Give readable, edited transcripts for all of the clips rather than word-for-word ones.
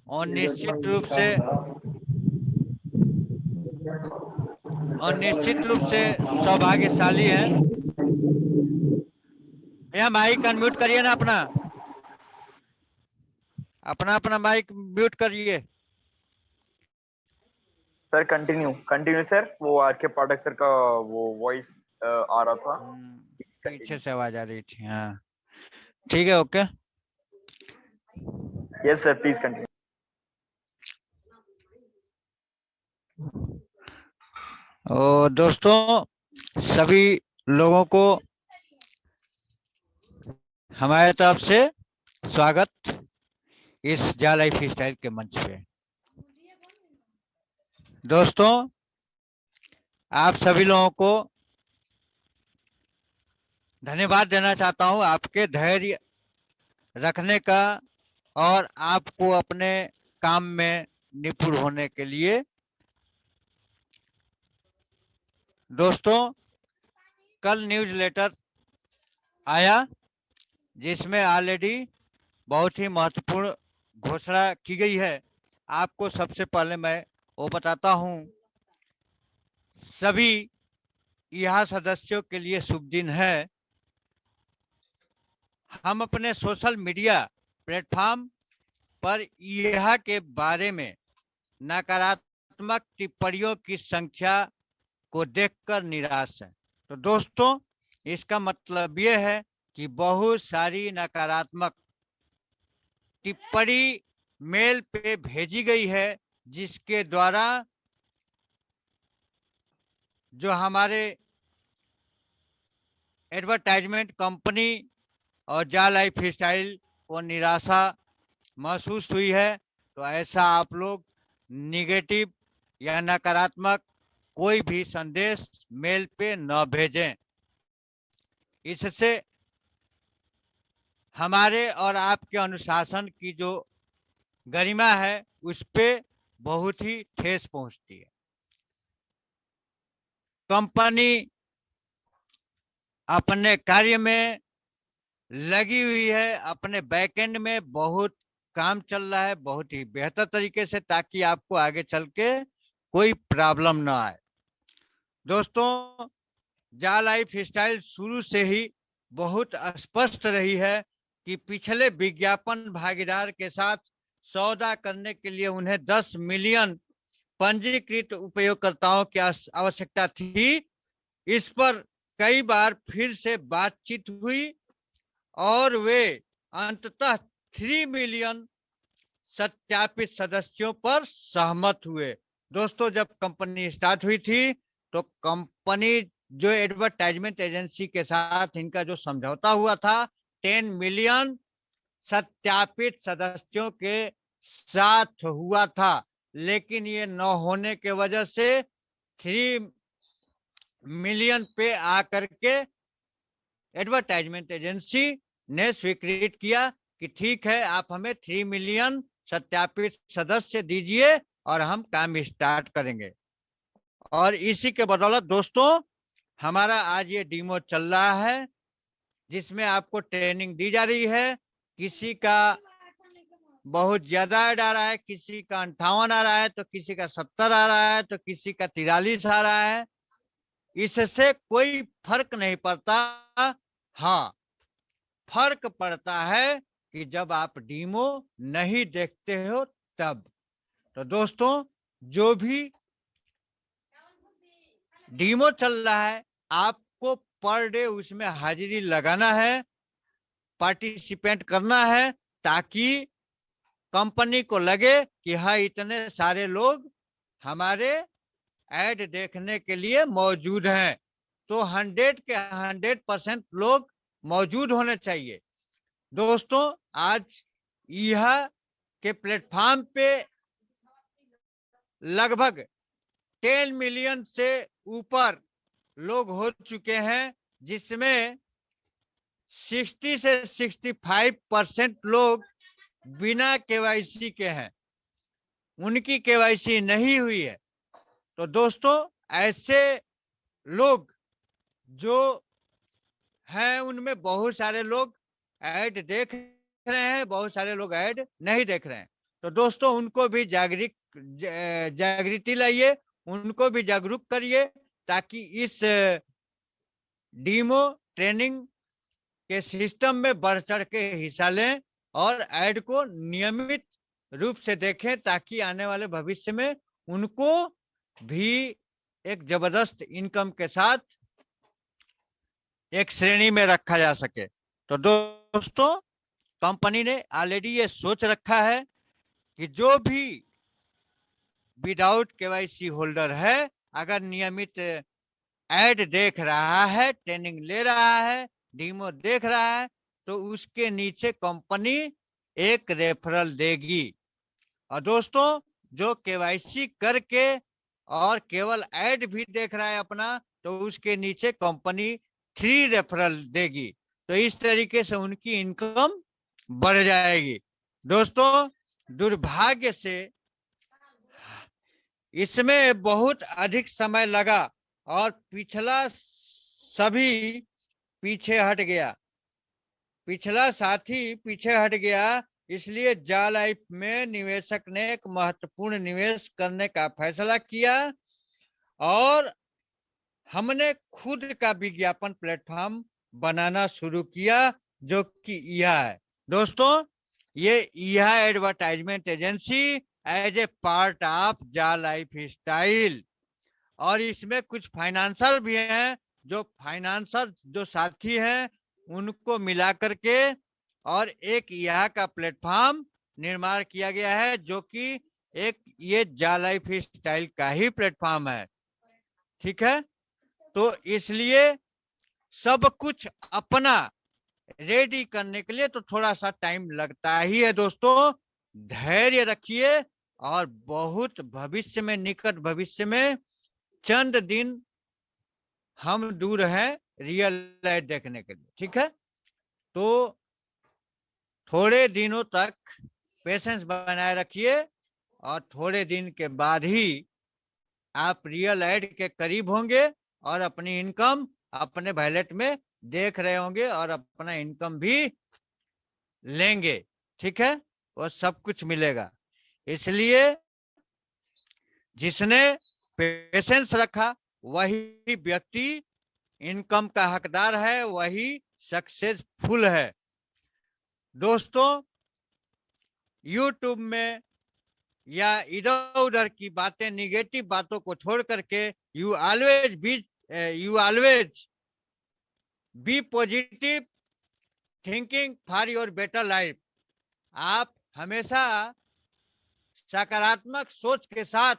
और निश्चित रूप से सौभाग्यशाली हैं। भैया माइक अनम्यूट करिए ना, अपना अपना अपना माइक म्यूट करिए। सर कंटिन्यू सर, वो आर के पाठक सर का वो वॉइस आ रहा था, पीछे से आवाज आ रही थी। हाँ ठीक है, okay. Yes sir, please continue. और दोस्तों, सभी लोगों को हमारे तरफ से स्वागत इस जा लाइफ स्टाइल के मंच पे। दोस्तों, आप सभी लोगों को धन्यवाद देना चाहता हूं, आपके धैर्य रखने का और आपको अपने काम में निपुण होने के लिए। दोस्तों, कल न्यूज़लेटर आया जिसमें ऑलरेडी बहुत ही महत्वपूर्ण घोषणा की गई है। आपको सबसे पहले मैं वो बताता हूं। सभी यहाँ सदस्यों के लिए शुभ दिन है। हम अपने सोशल मीडिया प्लेटफॉर्म पर यह के बारे में नकारात्मक टिप्पणियों की संख्या को देखकर निराश है। तो दोस्तों, इसका मतलब यह है कि बहुत सारी नकारात्मक टिप्पणी मेल पे भेजी गई है, जिसके द्वारा जो हमारे एडवर्टाइजमेंट कंपनी और जा लाइफ स्टाइल को निराशा महसूस हुई है। तो ऐसा आप लोग निगेटिव या नकारात्मक कोई भी संदेश मेल पे न भेजें। इससे हमारे और आपके अनुशासन की जो गरिमा है उस पे बहुत ही ठेस पहुंचती है। कंपनी अपने कार्य में लगी हुई है, अपने बैकएंड में बहुत काम चल रहा है बहुत ही बेहतर तरीके से, ताकि आपको आगे चल के कोई प्रॉब्लम ना आए। दोस्तों, जा लाइफ स्टाइल शुरू से ही बहुत स्पष्ट रही है कि पिछले विज्ञापन भागीदार के साथ सौदा करने के लिए उन्हें 10 मिलियन पंजीकृत उपयोगकर्ताओं की आवश्यकता थी। इस पर कई बार फिर से बातचीत हुई और वे अंततः 3 मिलियन सत्यापित सदस्यों पर सहमत हुए। दोस्तों, जब कंपनी स्टार्ट हुई थी तो कंपनी जो एडवर्टाइजमेंट एजेंसी के साथ इनका जो समझौता हुआ था 10 मिलियन सत्यापित सदस्यों के साथ हुआ था, लेकिन ये न होने के वजह से 3 मिलियन पे आकर के एडवर्टाइजमेंट एजेंसी ने स्वीकृत किया कि ठीक है, आप हमें 3 मिलियन सत्यापित सदस्य दीजिए और हम काम स्टार्ट करेंगे। और इसी के बदौलत दोस्तों, हमारा आज ये डीमो चल रहा है जिसमें आपको ट्रेनिंग दी जा रही है। किसी का बहुत ज्यादा ऐड आ रहा है, किसी का 58 आ रहा है, तो किसी का 70 आ रहा है, तो किसी का 43 आ रहा है। इससे कोई फर्क नहीं पड़ता। हाँ, फर्क पड़ता है कि जब आप डीमो नहीं देखते हो तब। तो दोस्तों, जो भी डीमो चल रहा है आपको पर डे उसमें हाजिरी लगाना है, पार्टिसिपेंट करना है, ताकि कंपनी को लगे कि हाँ, इतने सारे लोग हमारे ऐड देखने के लिए मौजूद हैं। तो 100 के 100% लोग मौजूद होने चाहिए। दोस्तों, आज यह के प्लेटफॉर्म पे लगभग 10 मिलियन से ऊपर लोग हो चुके हैं, जिसमें 60 से 65% लोग बिना केवाईसी के हैं, उनकी केवाईसी नहीं हुई है। तो दोस्तों, ऐसे लोग जो हैं उनमें बहुत सारे लोग ऐड देख रहे हैं, बहुत सारे लोग ऐड नहीं देख रहे हैं। तो दोस्तों उनको भी जागृति लाइए, उनको भी जागरूक करिए, ताकि इस डीमो ट्रेनिंग के सिस्टम में बढ़ चढ़ के हिस्सा लें और ऐड को नियमित रूप से देखें, ताकि आने वाले भविष्य में उनको भी एक जबरदस्त इनकम के साथ एक श्रेणी में रखा जा सके। तो दोस्तों कंपनी ने ऑलरेडी ये सोच रखा है कि जो भी विदाउट केवाईसी होल्डर है, अगर नियमित ऐड देख रहा है, ट्रेनिंग ले रहा है, डीमो देख रहा है, तो उसके नीचे कंपनी एक रेफरल देगी। और दोस्तों जो केवाईसी करके और केवल ऐड भी देख रहा है अपना, तो उसके नीचे कंपनी 3 रेफरल देगी। तो इस तरीके से उनकी इनकम बढ़ जाएगी। दोस्तों दुर्भाग्य से इसमें बहुत अधिक समय लगा और पिछला सभी पीछे हट गया, पिछला साथी पीछे हट गया। इसलिए जा लाइफ में निवेशक ने एक महत्वपूर्ण निवेश करने का फैसला किया और हमने खुद का विज्ञापन प्लेटफॉर्म बनाना शुरू किया, जो कि यह है। दोस्तों यह advertisement agency as a part of जा लाइफ स्टाइल, और इसमें कुछ फाइनेंसर भी हैं, जो फाइनेंसर जो साथी हैं उनको मिला करके और एक यह का प्लेटफॉर्म निर्माण किया गया है, जो कि एक ये जा लाइफ स्टाइल का ही प्लेटफॉर्म है। ठीक है, तो इसलिए सब कुछ अपना रेडी करने के लिए तो थोड़ा सा टाइम लगता ही है। दोस्तों धैर्य रखिए और बहुत भविष्य में, निकट भविष्य में चंद दिन हम दूर हैं रियल लाइफ देखने के लिए। ठीक है, तो थोड़े दिनों तक पेशेंस बनाए रखिए और थोड़े दिन के बाद ही आप रियल एड के करीब होंगे और अपनी इनकम अपने वैलेट में देख रहे होंगे और अपना इनकम भी लेंगे। ठीक है, वो सब कुछ मिलेगा। इसलिए जिसने पेशेंस रखा वही व्यक्ति इनकम का हकदार है, वही सक्सेसफुल है। दोस्तों यूट्यूब में या इधर उधर की बातें, निगेटिव बातों को छोड़ करके you always be positive thinking for your better life. आप हमेशा सकारात्मक सोच के साथ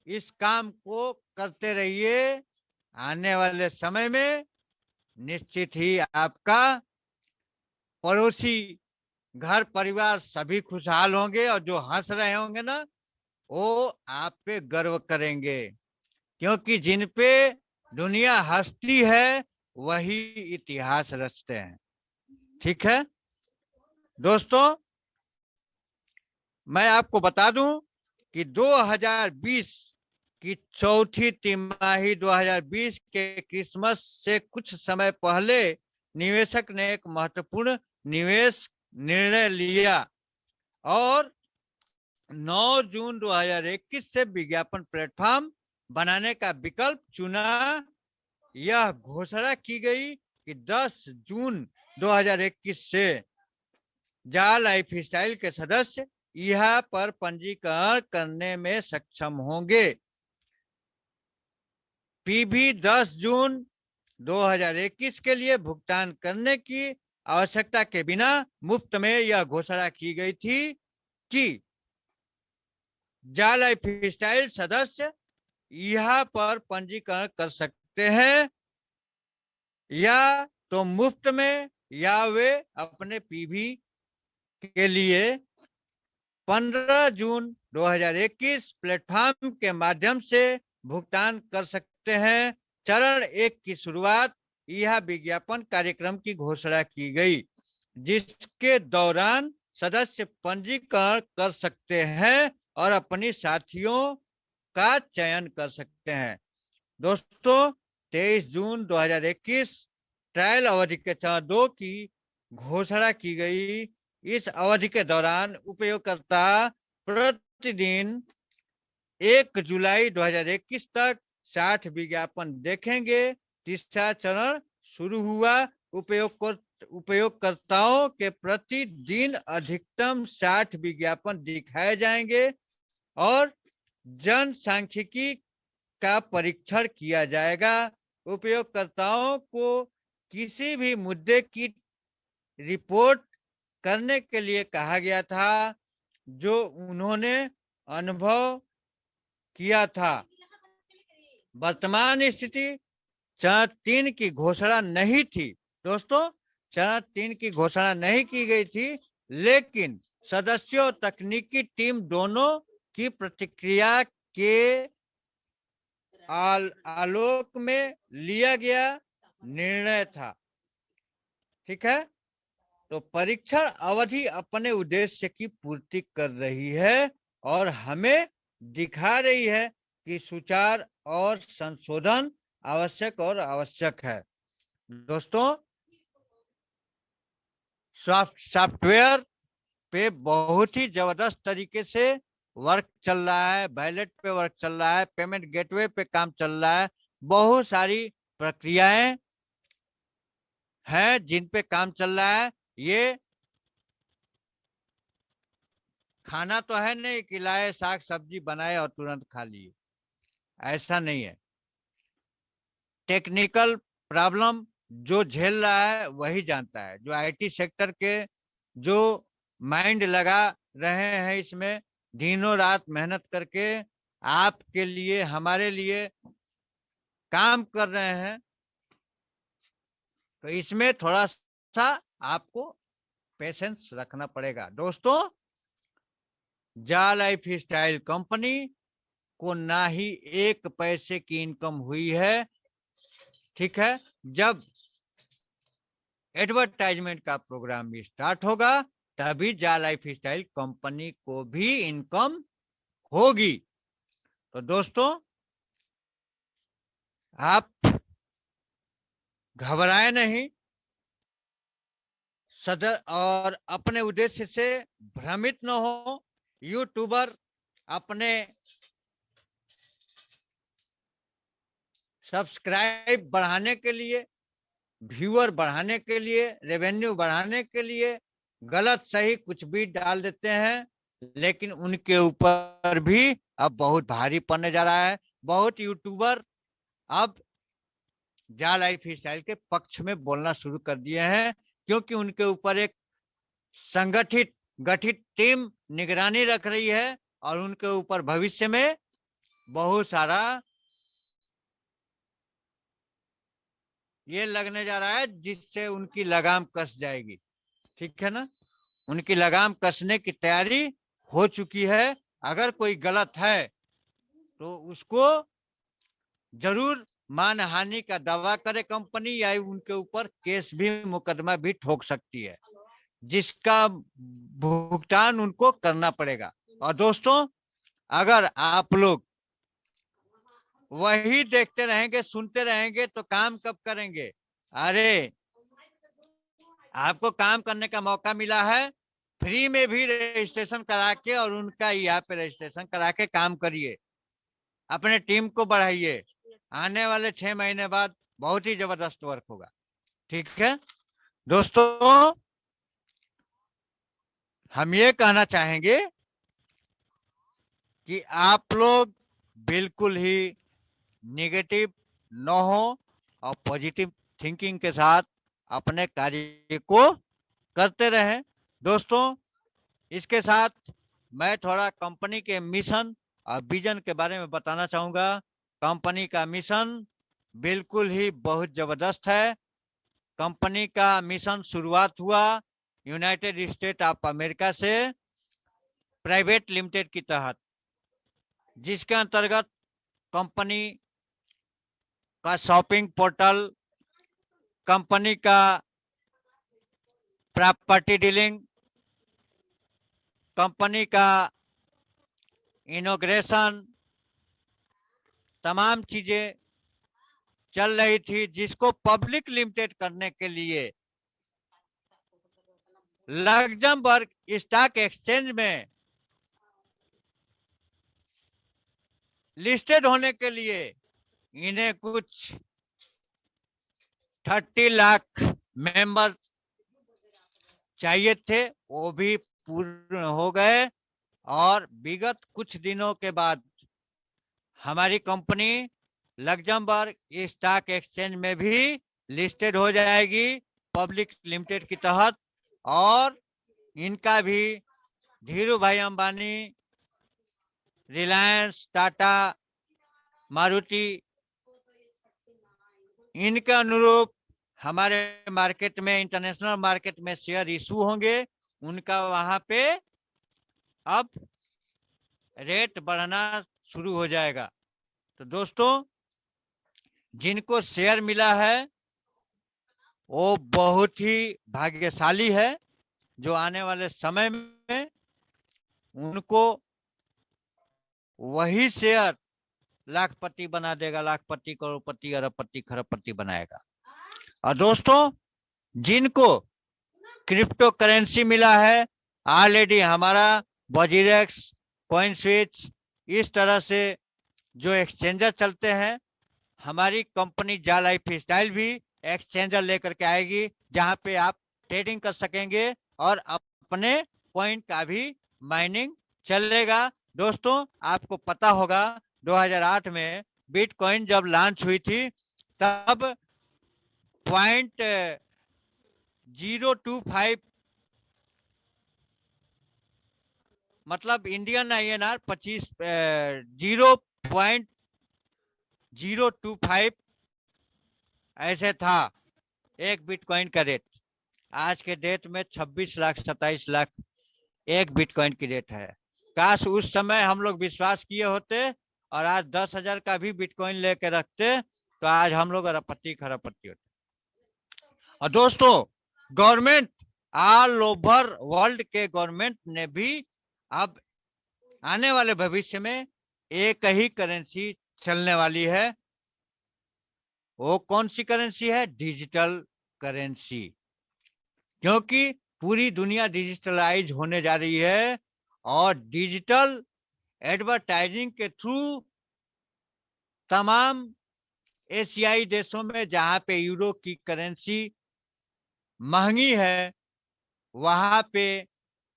इस काम को करते रहिए। आने वाले समय में निश्चित ही आपका पड़ोसी, घर परिवार सभी खुशहाल होंगे और जो हंस रहे होंगे ना, वो आप पे गर्व करेंगे, क्योंकि जिन पे दुनिया हंसती है वही इतिहास रचते हैं। ठीक है दोस्तों, मैं आपको बता दूं कि 2020 की चौथी तिमाही 2020 के क्रिसमस से कुछ समय पहले निवेशक ने एक महत्वपूर्ण निवेश निर्णय लिया और 9 जून 2021 से विज्ञापन प्लेटफॉर्म बनाने का विकल्प चुना। यह घोषणा की गई कि 10 जून 2021 से जा लाइफ स्टाइल के सदस्य यह पर पंजीकरण करने में सक्षम होंगे। पीबी 10 जून 2021 के लिए भुगतान करने की आवश्यकता के बिना मुफ्त में यह घोषणा की गई थी कि जा लाइफ स्टाइल सदस्य यह पर पंजीकरण कर सकते हैं, या तो मुफ्त में या वे अपने पीवी के लिए 15 जून 2021 प्लेटफॉर्म के माध्यम से भुगतान कर सकते हैं। चरण 1 की शुरुआत यह विज्ञापन कार्यक्रम की घोषणा की गई, जिसके दौरान सदस्य पंजीकरण कर सकते हैं और अपनी साथियों का चयन कर सकते हैं। दोस्तों 23 जून 2021 ट्रायल अवधि के चरण 2 की घोषणा की गई। इस अवधि के दौरान उपयोगकर्ता प्रतिदिन 1 जुलाई 2021 तक 60 विज्ञापन देखेंगे। तीसरा चरण शुरू हुआ। उपयोगकर्ताओं के प्रतिदिन अधिकतम 60 विज्ञापन दिखाए जाएंगे और जनसांख्यिकी का परीक्षण किया जाएगा। उपयोगकर्ताओं को किसी भी मुद्दे की रिपोर्ट करने के लिए कहा गया था जो उन्होंने अनुभव किया था। वर्तमान स्थिति चरण 3 की घोषणा नहीं थी। दोस्तों, चरण 3 की घोषणा नहीं की गई थी, लेकिन सदस्यों और तकनीकी टीम दोनों की प्रतिक्रिया के आलोक में लिया गया निर्णय था। ठीक है, तो परीक्षण अवधि अपने उद्देश्य की पूर्ति कर रही है और हमें दिखा रही है कि सुधार और संशोधन आवश्यक है। दोस्तों, सॉफ्टवेयर पे बहुत ही जबरदस्त तरीके से वर्क चल रहा है, बैलेट पे वर्क चल रहा है, पेमेंट गेटवे पे काम चल रहा है। बहुत सारी प्रक्रियाएं हैं जिन पे काम चल रहा है। ये खाना तो है नहीं कि लाए साग सब्जी बनाए और तुरंत खा लिए, ऐसा नहीं है। टेक्निकल प्रॉब्लम जो झेल रहा है वही जानता है। जो आईटी सेक्टर के जो माइंड लगा रहे हैं इसमें, दिनों रात मेहनत करके आपके लिए, हमारे लिए काम कर रहे हैं, तो इसमें थोड़ा सा आपको पेशेंस रखना पड़ेगा। दोस्तों, जा लाइफ स्टाइल कंपनी को ना ही 1 पैसे की इनकम हुई है। ठीक है, जब एडवर्टाइजमेंट का प्रोग्राम भी स्टार्ट होगा तभी जा लाइफ स्टाइल कंपनी को भी इनकम होगी। तो दोस्तों, आप घबराए नहीं, और अपने उद्देश्य से भ्रमित न हो। यूट्यूबर अपने सब्सक्राइब बढ़ाने के लिए, व्यूअर बढ़ाने के लिए, रेवेन्यू बढ़ाने के लिए गलत सही कुछ भी डाल देते हैं, लेकिन उनके ऊपर भी अब बहुत भारी पड़ने जा रहा है। बहुत यूट्यूबर अब जा लाइफ स्टाइल के पक्ष में बोलना शुरू कर दिए हैं, क्योंकि उनके ऊपर एक गठित टीम निगरानी रख रही है और उनके ऊपर भविष्य में बहुत सारा ये लगने जा रहा है जिससे उनकी लगाम कस जाएगी। ठीक है ना, उनकी लगाम कसने की तैयारी हो चुकी है। अगर कोई गलत है तो उसको जरूर मानहानि का दावा करे कंपनी, या उनके ऊपर केस भी, मुकदमा भी ठोक सकती है, जिसका भुगतान उनको करना पड़ेगा। और दोस्तों, अगर आप लोग वही देखते रहेंगे, सुनते रहेंगे, तो काम कब करेंगे? अरे, आपको काम करने का मौका मिला है, फ्री में भी रजिस्ट्रेशन करा के और उनका यहाँ पे रजिस्ट्रेशन करा के काम करिए, अपने टीम को बढ़ाइए। आने वाले 6 महीने बाद बहुत ही जबरदस्त वर्क होगा। ठीक है दोस्तों, हम ये कहना चाहेंगे कि आप लोग बिल्कुल ही नेगेटिव न हो और पॉजिटिव थिंकिंग के साथ अपने कार्य को करते रहें। दोस्तों, इसके साथ मैं थोड़ा कंपनी के मिशन और विजन के बारे में बताना चाहूंगा। कंपनी का मिशन बिल्कुल ही बहुत जबरदस्त है। कंपनी का मिशन शुरुआत हुआ यूनाइटेड स्टेट ऑफ अमेरिका से प्राइवेट लिमिटेड की तहत, जिसके अंतर्गत कंपनी का शॉपिंग पोर्टल, कंपनी का प्रॉपर्टी डीलिंग, कंपनी का इनॉग्रेशन, तमाम चीजें चल रही थी, जिसको पब्लिक लिमिटेड करने के लिए लग्जमबर्ग स्टॉक एक्सचेंज में लिस्टेड होने के लिए इन्हें कुछ 30 लाख मेंबर चाहिए थे, वो भी पूर्ण हो गए। और विगत कुछ दिनों के बाद हमारी कंपनी लग्जमबर्ग स्टॉक एक्सचेंज में भी लिस्टेड हो जाएगी पब्लिक लिमिटेड के तहत। और इनका भी धीरू भाई अंबानी, रिलायंस, टाटा, मारुति, इनके अनुरूप हमारे मार्केट में, इंटरनेशनल मार्केट में शेयर इशू होंगे। उनका वहां पे अब रेट बढ़ना शुरू हो जाएगा। तो दोस्तों, जिनको शेयर मिला है वो बहुत ही भाग्यशाली है, जो आने वाले समय में उनको वही शेयर लाखपति बना देगा, लाखपति, करोड़पति, अरबपति, खरबपति बनाएगा। और दोस्तों, जिनको क्रिप्टो करेंसी मिला है, ऑलरेडी हमारा वजीरेक्स, कॉइन स्विच, इस तरह से जो एक्सचेंजर चलते हैं, हमारी कंपनी जा लाइफ स्टाइल भी एक्सचेंजर लेकर के आएगी, जहां पे आप ट्रेडिंग कर सकेंगे और अपने कॉइन का भी माइनिंग चलेगा। दोस्तों, आपको पता होगा 2008 में बिटकॉइन जब लॉन्च हुई थी, तब 0.025 मतलब इंडियन INR 0.025 ऐसे था एक बिटकॉइन का रेट। आज के डेट में 26 लाख 27 लाख एक बिटकॉइन की रेट है। काश उस समय हम लोग विश्वास किए होते और आज 10,000 का भी बिटकॉइन लेके रखते, तो आज हम लोग अरबपति खरबपति होते। और दोस्तों, गवर्नमेंट ऑल ओवर वर्ल्ड के गवर्नमेंट ने भी अब आने वाले भविष्य में एक ही करेंसी चलने वाली है। वो कौन सी करेंसी है? Digital currency. क्योंकि पूरी दुनिया डिजिटलाइज होने जा रही है और डिजिटल एडवर्टाइजिंग के थ्रू तमाम एशियाई देशों में जहां पे यूरो की करेंसी महंगी है, वहां पे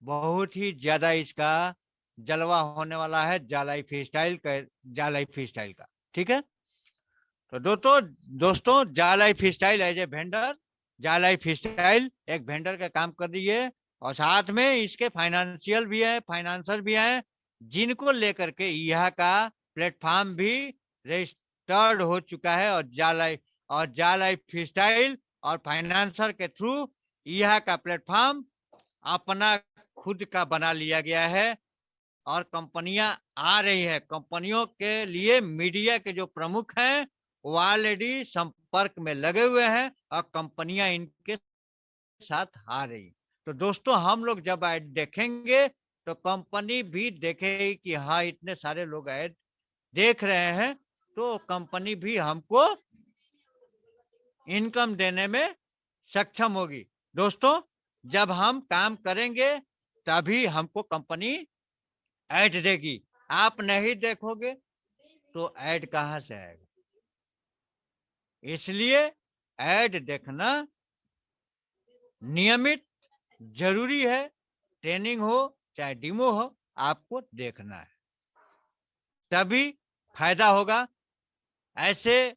बहुत ही ज्यादा इसका जलवा होने वाला है जा लाइफ स्टाइल का। ठीक है, तो दोस्तों जा lifestyle as a vendor, जा लाइफ स्टाइल एक वेंडर का काम कर रही है और साथ में इसके फाइनेंशियल भी है, फाइनेंसर भी है, जिनको लेकर के यह का प्लेटफॉर्म भी रजिस्टर्ड हो चुका है। और जा लाइफ स्टाइल और फाइनेंसर के थ्रू यह का प्लेटफॉर्म अपना खुद का बना लिया गया है और कंपनियां आ रही है। कंपनियों के लिए मीडिया के जो प्रमुख हैं वो ऑलरेडी संपर्क में लगे हुए हैं और कंपनियां इनके साथ आ रही। तो दोस्तों, हम लोग जब ऐड देखेंगे तो कंपनी भी देखेगी कि हाँ, इतने सारे लोग ऐड देख रहे हैं, तो कंपनी भी हमको इनकम देने में सक्षम होगी। दोस्तों, जब हम काम करेंगे तभी हमको कंपनी ऐड देगी। आप नहीं देखोगे तो ऐड कहां से आएगा? इसलिए ऐड देखना नियमित जरूरी है। ट्रेनिंग हो चाहे डेमो हो, आपको देखना है, तभी फायदा होगा। ऐसे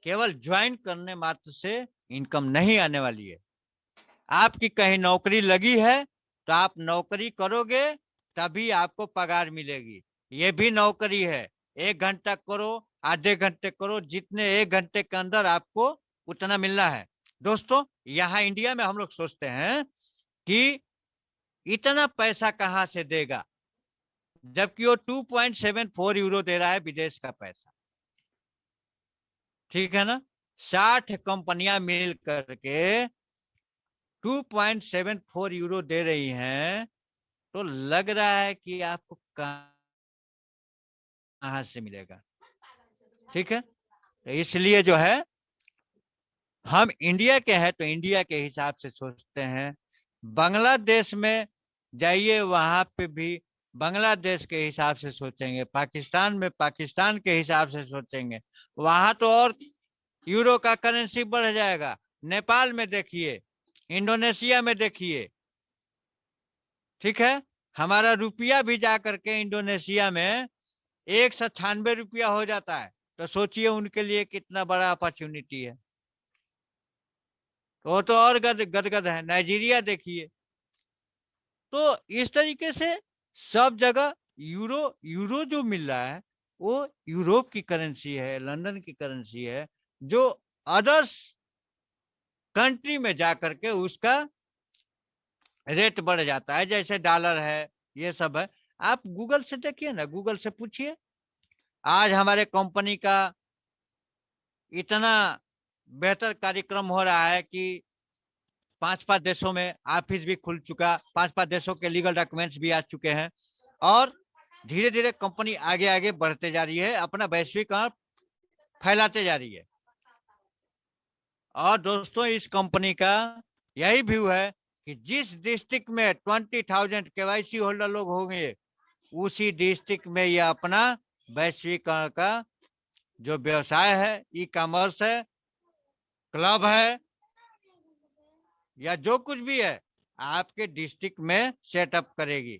केवल ज्वाइन करने मात्र से इनकम नहीं आने वाली है। आपकी कहीं नौकरी लगी है तो आप नौकरी करोगे तभी आपको पगार मिलेगी। ये भी नौकरी है, 1 घंटा करो, आधे घंटे करो, जितने 1 घंटे के अंदर आपको उतना मिलना है। दोस्तों, यहाँ इंडिया में हम लोग सोचते हैं कि इतना पैसा कहाँ से देगा, जबकि वो 2.74 यूरो दे रहा है विदेश का पैसा। ठीक है ना? 60 कंपनियां मिल करके 2.74 यूरो दे रही हैं, तो लग रहा है कि आपको कहां से मिलेगा। ठीक है, तो इसलिए जो है, हम इंडिया के हैं तो इंडिया के हिसाब से सोचते हैं बांग्लादेश में जाइए, वहां पे भी बांग्लादेश के हिसाब से सोचेंगे, पाकिस्तान में पाकिस्तान के हिसाब से सोचेंगे, वहां तो और यूरो का करेंसी बढ़ जाएगा। नेपाल में देखिए, इंडोनेशिया में देखिए, ठीक है, हमारा रुपया भी जा करके इंडोनेशिया में 196 रुपया हो जाता है। तो सोचिए उनके लिए कितना बड़ा अपॉर्चुनिटी है। तो वो तो और गदगद है। नाइजीरिया देखिए। तो इस तरीके से सब जगह यूरो यूरो जो मिल रहा है वो यूरोप की करेंसी है, लंदन की करेंसी है, जो अदर्स कंट्री में जा करके उसका रेट बढ़ जाता है। जैसे डॉलर है, ये सब है। आप गूगल से देखिए ना, गूगल से पूछिए। आज हमारे कंपनी का इतना बेहतर कार्यक्रम हो रहा है कि 5-5 देशों में ऑफिस भी खुल चुका, 5-5 देशों के लीगल डॉक्यूमेंट्स भी आ चुके हैं, और धीरे धीरे कंपनी आगे आगे बढ़ते जा रही है, अपना वैश्वीकरण फैलाते जा रही है। और दोस्तों, इस कंपनी का यही व्यू है कि जिस डिस्ट्रिक्ट में 20,000 केवाईसी होल्डर लोग होंगे, उसी डिस्ट्रिक्ट में ये अपना वैश्वीकरण का जो व्यवसाय है, ई कॉमर्स है, क्लब है, या जो कुछ भी है, आपके डिस्ट्रिक्ट में सेटअप करेगी।